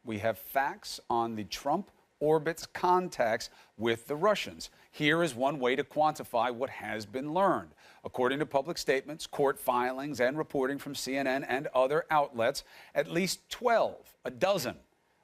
We have facts on the Trump orbit's contacts with the Russians. Here is one way to quantify what has been learned. According to public statements, court filings, and reporting from CNN and other outlets, at least 12, a dozen,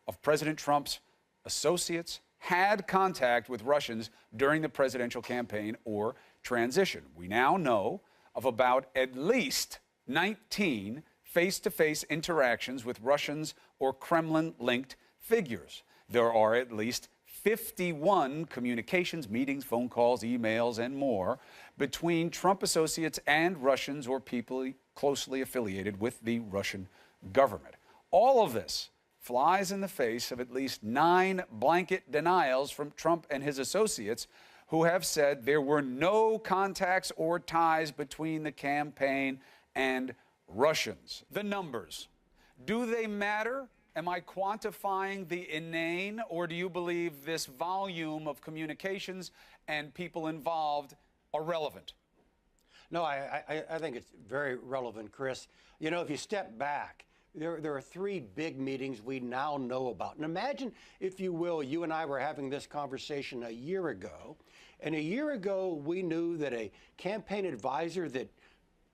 of President Trump's associates had contact with Russians during the presidential campaign or transition. We now know of about at least 19 face-to-face interactions with Russians or Kremlin-linked figures. There are at least 51 communications, meetings, phone calls, emails, and more between Trump associates and Russians or people closely affiliated with the Russian government. All of this flies in the face of at least 9 blanket denials from Trump and his associates, who have said there were no contacts or ties between the campaign and Russians. The numbers, do they matter? Am I quantifying the inane, or do you believe this volume of communications and people involved are relevant? No, I think it's very relevant, Chris. You know, if you step back, there are 3 big meetings we now know about. And imagine, if you will, you and I were having this conversation a year ago. And a year ago, we knew that a campaign advisor that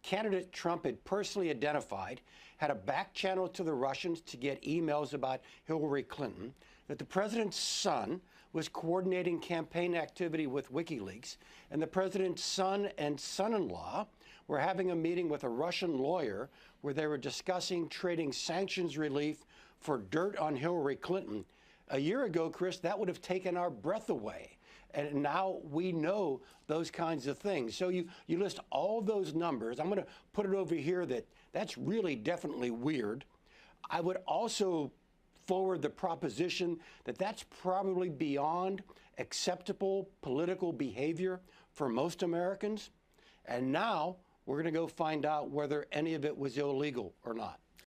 candidate Trump had personally identified had a back channel to the Russians to get emails about Hillary Clinton, that the president's son was coordinating campaign activity with WikiLeaks, and the president's son and son-in-law were having a meeting with a Russian lawyer where they were discussing trading sanctions relief for dirt on Hillary Clinton. A year ago, Chris, that would have taken our breath away. And now we know those kinds of things. So you list all those numbers. I'm going to put it over here that's really definitely weird. I would also forward the proposition that that's probably beyond acceptable political behavior for most Americans. And now we're going to go find out whether any of it was illegal or not.